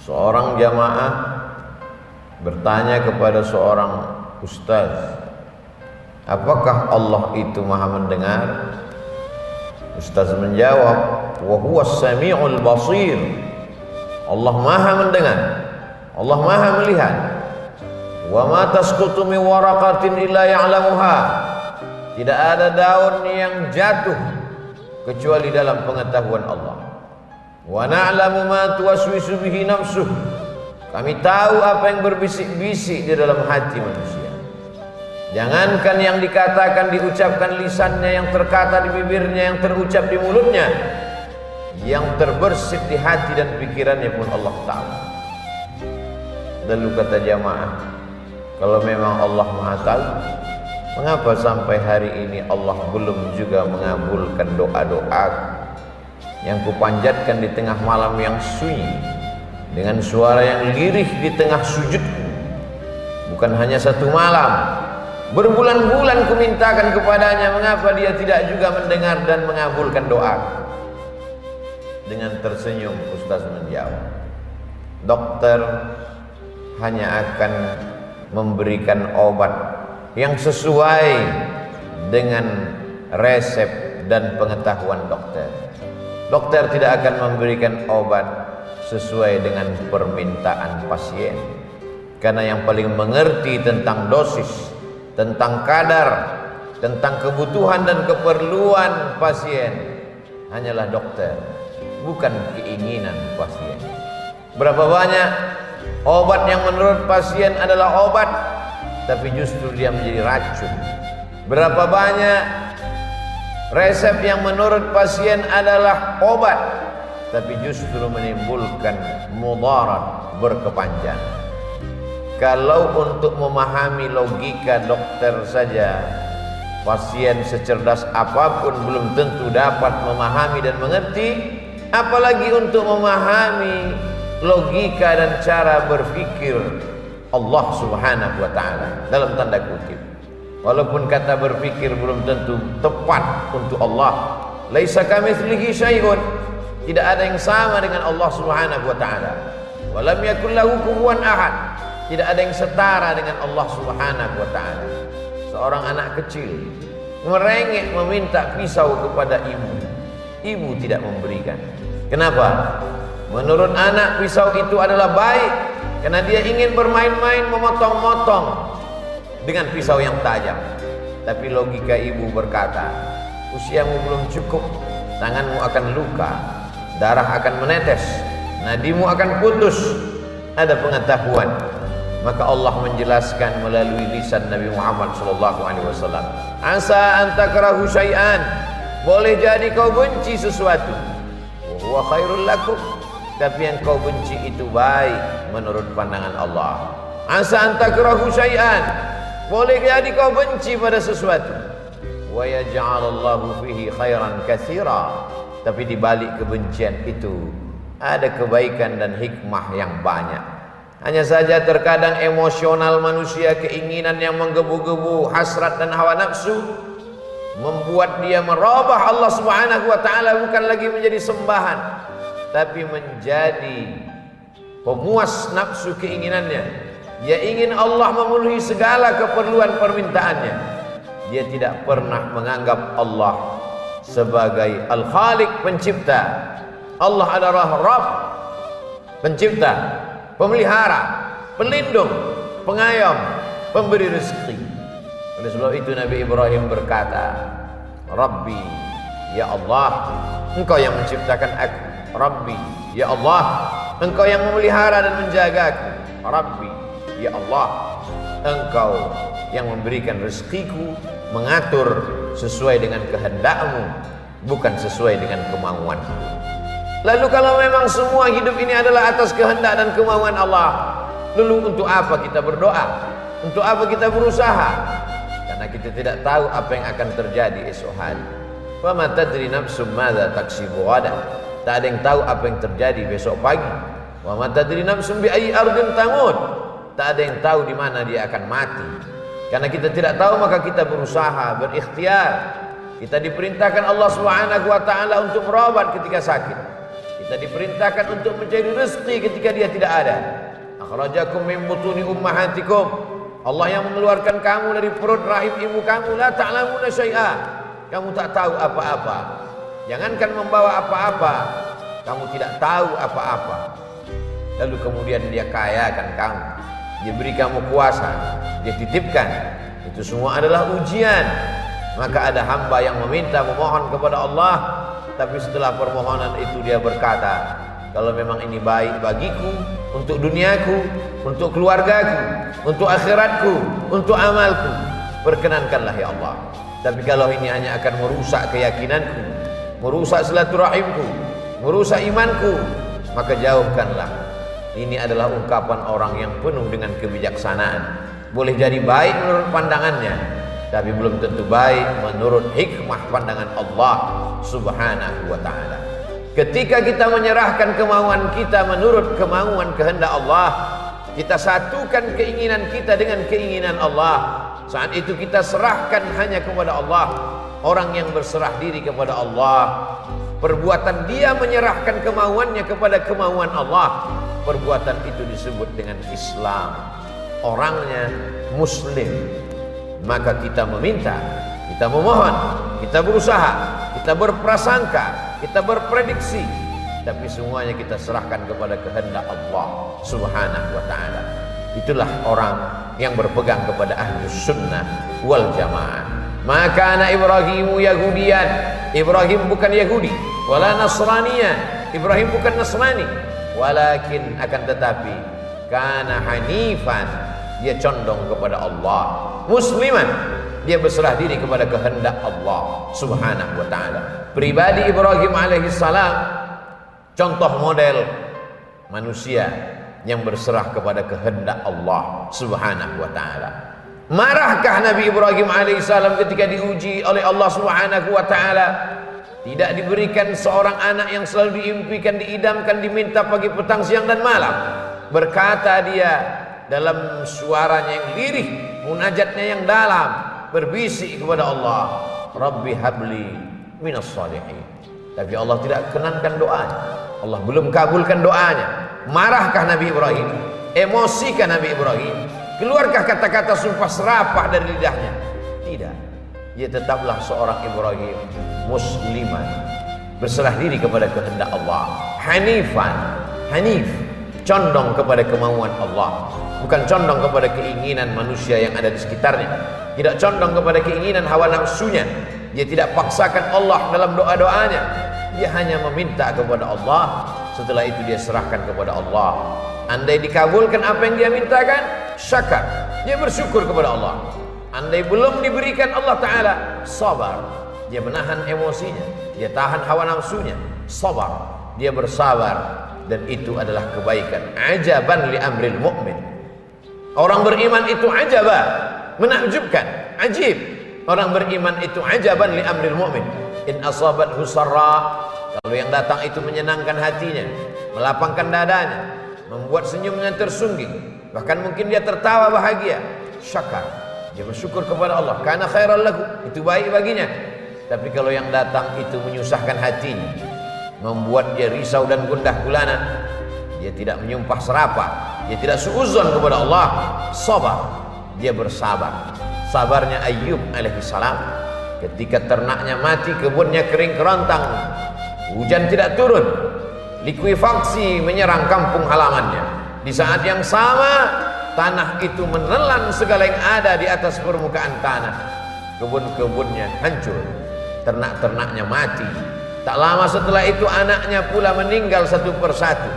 Seorang jamaah bertanya kepada seorang ustaz, apakah Allah itu maha mendengar? Ustaz menjawab, wa huwas sami'ul basir. Allah maha mendengar, Allah maha melihat. Wa ma tasqutu min waraqatin illa ya'lamuha. Tidak ada daun yang jatuh kecuali dalam pengetahuan Allah. Wa na'lamu ma tuwaswisu bihi nafsuh. Kami tahu apa yang berbisik-bisik di dalam hati manusia. Jangankan yang dikatakan, diucapkan lisannya, yang terkata di bibirnya, yang terucap di mulutnya, yang terbersit di hati dan pikirannya pun Allah tahu. Lalu kata jamaah, kalau memang Allah maha tahu, mengapa sampai hari ini Allah belum juga mengabulkan doa-doa yang kupanjatkan di tengah malam yang sunyi, dengan suara yang lirih di tengah sujudku? Bukan hanya satu malam, berbulan-bulan kumintakan kepadanya, mengapa dia tidak juga mendengar dan mengabulkan doa? Dengan tersenyum Ustaz menjawab, dokter hanya akan memberikan obat yang sesuai dengan resep dan pengetahuan dokter. Dokter tidak akan memberikan obat sesuai dengan permintaan pasien, karena yang paling mengerti tentang dosis, tentang kadar, tentang kebutuhan dan keperluan pasien hanyalah dokter, bukan keinginan pasien. Berapa banyak obat yang menurut pasien adalah obat, tapi justru dia menjadi racun. Berapa banyak resep yang menurut pasien adalah obat, tapi justru menimbulkan mudarat berkepanjangan. Kalau untuk memahami logika dokter saja, pasien secerdas apapun belum tentu dapat memahami dan mengerti, apalagi untuk memahami logika dan cara berpikir Allah subhanahu wa ta'ala, dalam tanda kutip. Walaupun kata berpikir belum tentu tepat untuk Allah. Laisa kamitslihi syai'un, tidak ada yang sama dengan Allah subhanahu wa ta'ala. Walam yakul lahu kufuwan ahad, tidak ada yang setara dengan Allah subhanahu wa ta'ala. Seorang anak kecil merengek meminta pisau kepada ibu, ibu tidak memberikan. Kenapa? Menurut anak pisau itu adalah baik, karena dia ingin bermain-main memotong-motong dengan pisau yang tajam. Tapi logika ibu berkata, usiamu belum cukup, tanganmu akan luka, darah akan menetes, nadimu akan putus. Ada pengetahuan. Maka Allah menjelaskan melalui lisan Nabi Muhammad SAW, asa an takrahu syai'an, boleh jadi kau benci sesuatu, wa huwa khairul lakum, tapi yang kau benci itu baik menurut pandangan Allah. Asa an takrahu syai'an, boleh jadi kau benci pada sesuatu, wa yaj'alallahu fihi khairan katsira, tapi di balik kebencian itu ada kebaikan dan hikmah yang banyak. Hanya saja terkadang emosional manusia, keinginan yang menggebu-gebu, hasrat dan hawa nafsu membuat dia merubah Allah subhanahu wa ta'ala, bukan lagi menjadi sembahan, tapi menjadi pemuas nafsu keinginannya. Dia ingin Allah memenuhi segala keperluan permintaannya. Dia tidak pernah menganggap Allah sebagai Al-Khaliq, pencipta. Allah adalah Rabb, pencipta, pemelihara, pelindung, pengayom, pemberi rezeki. Oleh sebab itu Nabi Ibrahim berkata, Rabbi, ya Allah, Engkau yang menciptakan aku. Rabbi, ya Allah, Engkau yang memelihara dan menjagaku. Rabbi, ya Allah, Engkau yang memberikan rezekiku, mengatur sesuai dengan kehendak-Mu, bukan sesuai dengan kemauanku. Lalu kalau memang semua hidup ini adalah atas kehendak dan kemauan Allah, lalu untuk apa kita berdoa? Untuk apa kita berusaha? Karena kita tidak tahu apa yang akan terjadi esok hari. Wa ma tadri nafsum madza taksibu ghadan. Tak ada yang tahu apa yang terjadi besok pagi. Wa ma tadri nafsum bi ayyi ardin tamut. Tak ada yang tahu di mana dia akan mati. Karena kita tidak tahu, maka kita berusaha, berikhtiar. Kita diperintahkan Allah Subhanahu wa taala untuk berobat ketika sakit. Kita diperintahkan untuk mencari rezeki ketika dia tidak ada. Akhrajakum min butuni ummahatikum. Allah yang mengeluarkan kamu dari perut rahim ibu kamu. La ta'lamuna syai'a. Kamu tak tahu apa-apa. Jangankan membawa apa-apa, kamu tidak tahu apa-apa. Lalu kemudian dia kayakan kamu, dia beri kamu kuasa, dia titipkan. Itu semua adalah ujian. Maka ada hamba yang memohon kepada Allah, tapi setelah permohonan itu dia berkata, kalau memang ini baik bagiku, untuk duniaku, untuk keluargaku, untuk akhiratku, untuk amalku, perkenankanlah ya Allah. Tapi kalau ini hanya akan merusak keyakinanku, merusak silaturahimku, merusak imanku, maka jauhkanlah. Ini adalah ungkapan orang yang penuh dengan kebijaksanaan. Boleh jadi baik menurut pandangannya, tapi belum tentu baik menurut hikmah pandangan Allah Subhanahu wa ta'ala. Ketika kita menyerahkan kemauan kita menurut kemauan kehendak Allah, kita satukan keinginan kita dengan keinginan Allah. Saat itu kita serahkan hanya kepada Allah. Orang yang berserah diri kepada Allah, perbuatan dia menyerahkan kemauannya kepada kemauan Allah, perbuatan itu disebut dengan Islam. Orangnya Muslim. Maka kita meminta, kita memohon, kita berusaha, kita berprasangka, kita berprediksi, tapi semuanya kita serahkan kepada kehendak Allah Subhanahu wa ta'ala. Itulah orang yang berpegang kepada Ahlus Sunnah wal Jamaah. Maka anak Ibrahim Yahudian, Ibrahim bukan Yahudi, wala Nasraniyan, Ibrahim bukan Nasrani, walakin akan tetapi kana hanifan, dia condong kepada Allah, musliman, dia berserah diri kepada kehendak Allah Subhanahu wa ta'ala. Pribadi Ibrahim alaihissalam contoh model manusia yang berserah kepada kehendak Allah Subhanahu wa ta'ala. Marahkah Nabi Ibrahim alaihissalam ketika diuji oleh Allah Subhanahu wa ta'ala? Tidak diberikan seorang anak yang selalu diimpikan, diidamkan, diminta pagi, petang, siang dan malam. Berkata dia dalam suaranya yang lirih, munajatnya yang dalam, berbisik kepada Allah, Rabbi habli minas salihin. Tapi Allah tidak kenankan doanya, Allah belum kabulkan doanya. Marahkah Nabi Ibrahim? Emosikah Nabi Ibrahim? Keluarkah kata-kata sumpah serapah dari lidahnya? Tidak. Dia tetaplah seorang Ibrahim musliman, berserah diri kepada kehendak Allah. Hanifan, hanif, condong kepada kemauan Allah, bukan condong kepada keinginan manusia yang ada di sekitarnya. Tidak condong kepada keinginan hawa nafsunya. Dia tidak paksakan Allah dalam doa-doanya. Dia hanya meminta kepada Allah. Setelah itu dia serahkan kepada Allah. Andai dikabulkan apa yang dia mintakan, syakar, dia bersyukur kepada Allah. Andai belum diberikan, Allah Ta'ala sabar, dia menahan emosinya, dia tahan hawa nafsunya, sabar, dia bersabar. Dan itu adalah kebaikan. Ajaban li amril mu'min. Orang beriman itu ajabah, menakjubkan, ajib. Orang beriman itu ajaban li amril mu'min. In asabathu sarra, kalau yang datang itu menyenangkan hatinya, melapangkan dadanya, membuat senyumnya tersungging, bahkan mungkin dia tertawa bahagia, syakar, dia bersyukur kepada Allah, karena khairal lahu, itu baik baginya. Tapi kalau yang datang itu menyusahkan hatinya, membuat dia risau dan gundah gulana, dia tidak menyumpah serapah, dia tidak suudzon kepada Allah, sabar, dia bersabar. Sabarnya Ayyub alaihissalam ketika ternaknya mati, kebunnya kering kerontang, hujan tidak turun, likuifaksi menyerang kampung halamannya. Di saat yang sama, tanah itu menelan segala yang ada di atas permukaan tanah. Kebun-kebunnya hancur, ternak-ternaknya mati. Tak lama setelah itu anaknya pula meninggal satu persatu.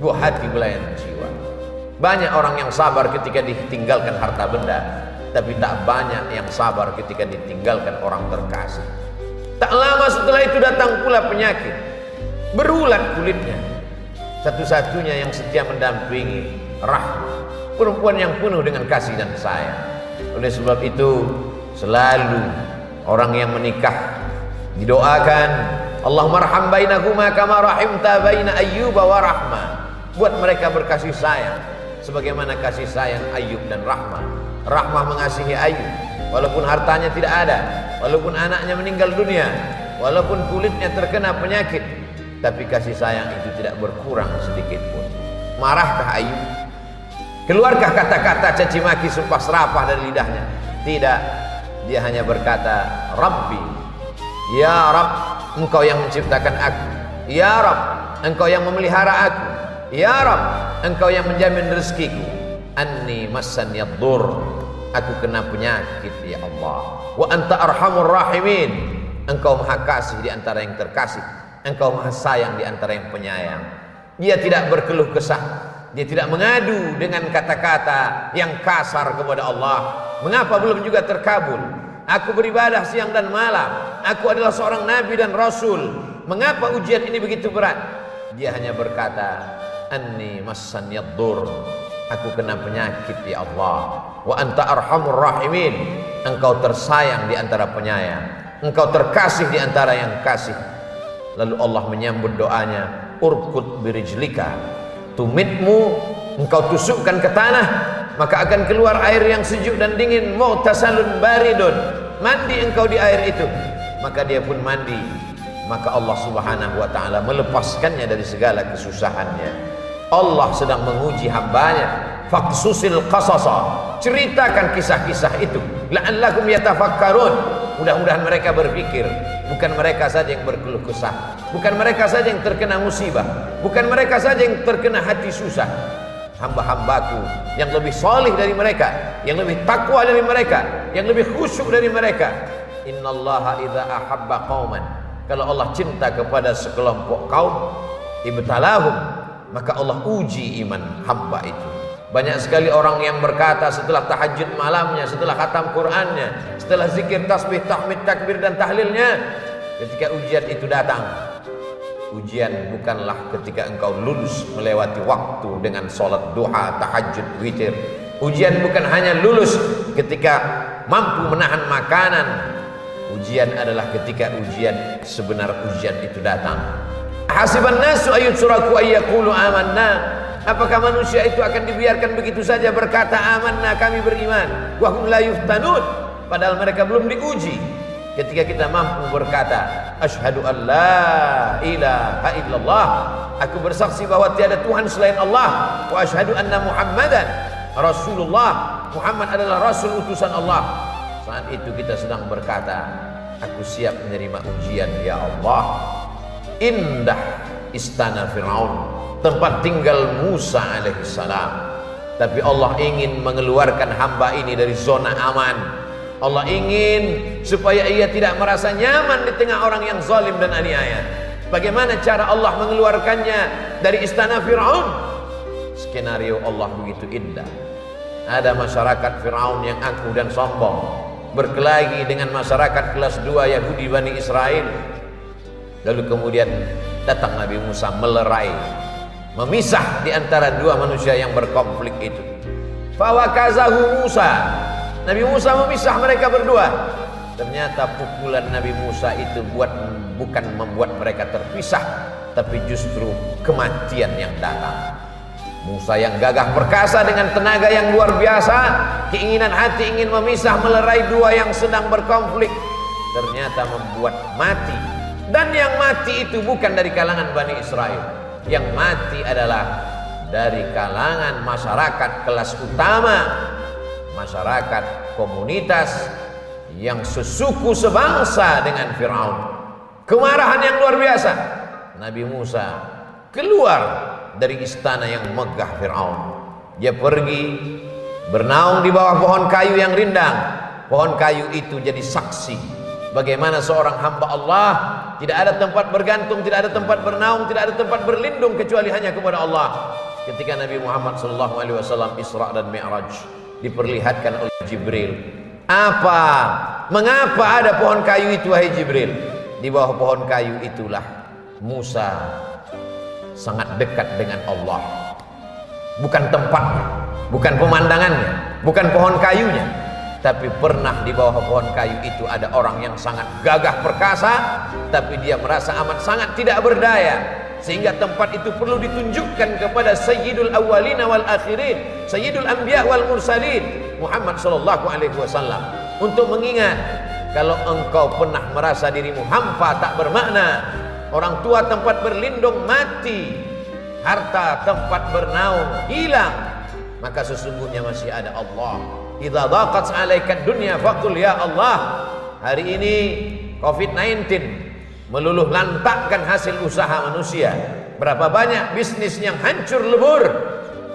Buah hati belayan jiwa. Banyak orang yang sabar ketika ditinggalkan harta benda, tapi tak banyak yang sabar ketika ditinggalkan orang terkasih. Tak lama setelah itu datang pula penyakit, berulat kulitnya. Satu-satunya yang setia mendampingi Rahmah, perempuan yang penuh dengan kasih dan sayang. Oleh sebab itu selalu orang yang menikah didoakan, Allahumma arham bainahuma kama rahimta baina Ayyuba wa Rahmah. Buat mereka berkasih sayang sebagaimana kasih sayang Ayyub dan Rahmah. Rahmah mengasihi Ayyub walaupun hartanya tidak ada, walaupun anaknya meninggal dunia, walaupun kulitnya terkena penyakit, tapi kasih sayang itu tidak berkurang sedikit pun. Marahkah Ayub? Keluarkah kata-kata caci maki sumpah serapah dari lidahnya? Tidak. Dia hanya berkata, Rabbi, ya Rabb, engkau yang menciptakan aku. Ya Rabb, engkau yang memelihara aku. Ya Rabb, engkau yang menjamin rezekiku. Anni massanyad dur, aku kena penyakit ya Allah. Wa anta arhamur rahimin, engkau maha kasih di antara yang terkasih, engkau maha sayang di antara yang penyayang. Dia tidak berkeluh kesah, dia tidak mengadu dengan kata-kata yang kasar kepada Allah. Mengapa belum juga terkabul? Aku beribadah siang dan malam, aku adalah seorang nabi dan rasul. Mengapa ujian ini begitu berat? Dia hanya berkata, anni massanyad dur, aku kena penyakit ya Allah. Wa anta arhamur rahimin, engkau tersayang di antara penyayang, engkau terkasih di antara yang kasih. Lalu Allah menyambut doanya, urkut birijlika, tumitmu, engkau tusukkan ke tanah, maka akan keluar air yang sejuk dan dingin. Mughtasalun baridun, mandi engkau di air itu. Maka dia pun mandi. Maka Allah subhanahu wa ta'ala melepaskannya dari segala kesusahannya. Allah sedang menguji hambanya. Faqsusil qasasa, ceritakan kisah-kisah itu, la'allakum yatafakkarun, mudah-mudahan mereka berpikir. Bukan mereka saja yang berkeluh kesah, bukan mereka saja yang terkena musibah, bukan mereka saja yang terkena hati susah. Hamba-hambaku yang lebih salih dari mereka, yang lebih takwa dari mereka, yang lebih khusyuk dari mereka. Innallaha idza ahabba qauman, kalau Allah cinta kepada sekelompok kaum, ibtalahum, maka Allah uji iman hamba itu. Banyak sekali orang yang berkata setelah tahajud malamnya, setelah khatam Qur'annya, setelah zikir, tasbih, tahmid, takbir dan tahlilnya, ketika ujian itu datang, ujian bukanlah ketika engkau lulus melewati waktu dengan sholat duha, tahajud, witir. Ujian bukan hanya lulus ketika mampu menahan makanan. Ujian adalah ketika ujian, sebenar ujian itu datang. Hasiban nasu ayyutsraku ayyaqulu amanna, apakah manusia itu akan dibiarkan begitu saja berkata amanna, kami beriman, wa hum la yuftanun, padahal mereka belum diuji. Ketika kita mampu berkata asyhadu an la ilaha illallah, aku bersaksi bahwa tiada Tuhan selain Allah, wa asyhadu anna Muhammadan Rasulullah, Muhammad adalah rasul utusan Allah. Saat itu kita sedang berkata, aku siap menerima ujian ya Allah. Indah istana Fir'aun, tempat tinggal Musa alaihissalam, tapi Allah ingin mengeluarkan hamba ini dari zona aman. Allah ingin supaya ia tidak merasa nyaman di tengah orang yang zalim dan aniaya. Bagaimana cara Allah mengeluarkannya dari istana Fir'aun? Skenario Allah begitu indah. Ada masyarakat Fir'aun yang angkuh dan sombong, berkelahi dengan masyarakat kelas 2 Yahudi Bani Israel. Lalu kemudian datang Nabi Musa melerai, memisah di antara dua manusia yang berkonflik itu. Fawakazahu Musa, Nabi Musa memisah mereka berdua. Ternyata pukulan Nabi Musa itu bukan membuat mereka terpisah, tapi justru kematian yang datang. Musa yang gagah perkasa dengan tenaga yang luar biasa, keinginan hati ingin memisah melerai dua yang sedang berkonflik, ternyata membuat mati. Dan yang mati itu bukan dari kalangan Bani Israel, yang mati adalah dari kalangan masyarakat kelas utama, masyarakat komunitas yang sesuku sebangsa dengan Fir'aun. Kemarahan yang luar biasa. Nabi Musa keluar dari istana yang megah Fir'aun. Dia pergi bernaung di bawah pohon kayu yang rindang. Pohon kayu itu jadi saksi bagaimana seorang hamba Allah tidak ada tempat bergantung, tidak ada tempat bernaung, tidak ada tempat berlindung kecuali hanya kepada Allah. Ketika Nabi Muhammad SAW Isra dan Mi'raj, diperlihatkan oleh Jibril. Mengapa ada pohon kayu itu wahai Jibril? Di bawah pohon kayu itulah Musa sangat dekat dengan Allah. Bukan tempatnya, bukan pemandangannya, bukan pohon kayunya, tapi pernah di bawah pohon kayu itu ada orang yang sangat gagah perkasa, tapi dia merasa amat sangat tidak berdaya, sehingga tempat itu perlu ditunjukkan kepada Sayyidul Awwalin wal Akhirin, Sayyidul Anbiya wal Mursalin, Muhammad sallallahu alaihi wasallam, untuk mengingat kalau engkau pernah merasa dirimu hampa tak bermakna, orang tua tempat berlindung mati, harta tempat bernaung hilang, maka sesungguhnya masih ada Allah. Idza dhaqat 'alaika dunya faqul ya Allah. Hari ini COVID-19 meluluh lantakkan hasil usaha manusia. Berapa banyak bisnis yang hancur lebur.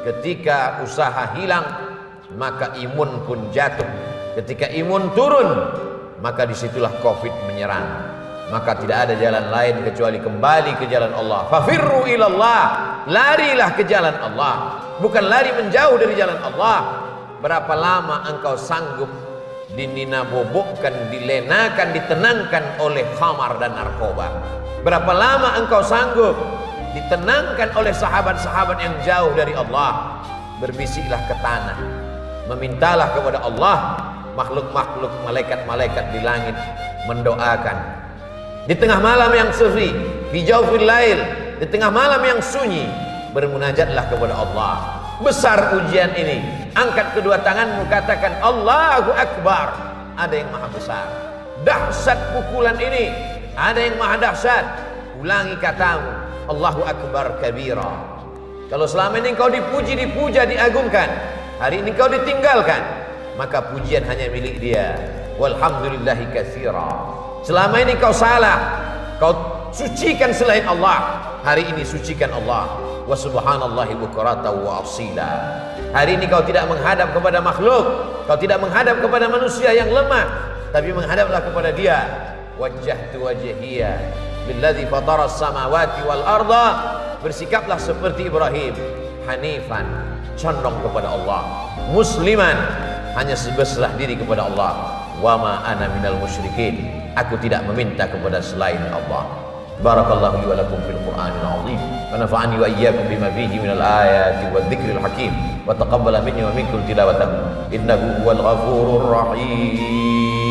Ketika usaha hilang, maka imun pun jatuh. Ketika imun turun, maka disitulah COVID menyerang. Maka tidak ada jalan lain kecuali kembali ke jalan Allah. Fafirru ilallah, larilah ke jalan Allah, bukan lari menjauh dari jalan Allah. Berapa lama engkau sanggup dininabobokkan, dilenakan, ditenangkan oleh khamar dan narkoba? Berapa lama engkau sanggup ditenangkan oleh sahabat-sahabat yang jauh dari Allah? Berbisiklah ke tanah, memintalah kepada Allah. Makhluk-makhluk, malaikat-malaikat di langit mendoakan. Di tengah malam yang sepi, fi jawfil lail, di tengah malam yang sunyi, bermunajatlah kepada Allah. Besar ujian ini, angkat kedua tanganmu, katakan Allahu Akbar. Ada yang maha besar. Dahsyat pukulan ini, ada yang maha dahsyat. Ulangi katamu, Allahu Akbar kabira. Kalau selama ini kau dipuji, dipuja, diagungkan, hari ini kau ditinggalkan, maka pujian hanya milik Dia. Walhamdulillahi katsira. Selama ini kau salah, kau sucikan selain Allah, hari ini sucikan Allah. Wa subhanallahi bukratan wa asila. Hari ini kau tidak menghadap kepada makhluk, kau tidak menghadap kepada manusia yang lemah, tapi menghadaplah kepada Dia. Wajjahtu wajhiya billadzi fataras samawati wal arda. Bersikaplah seperti Ibrahim, hanifan, condong kepada Allah, musliman, hanya berserah diri kepada Allah. Wa ma ana minal musyrikin, aku tidak meminta kepada selain Allah. Barakallahu li wa lakum fil Qur'anil azim wa nafa'ani wa iyyakum bima fihi minal ayati wadh-dhikril hakim wa taqabbala minni wa minkum tilawatahu innahu huwal ghafurur rahim.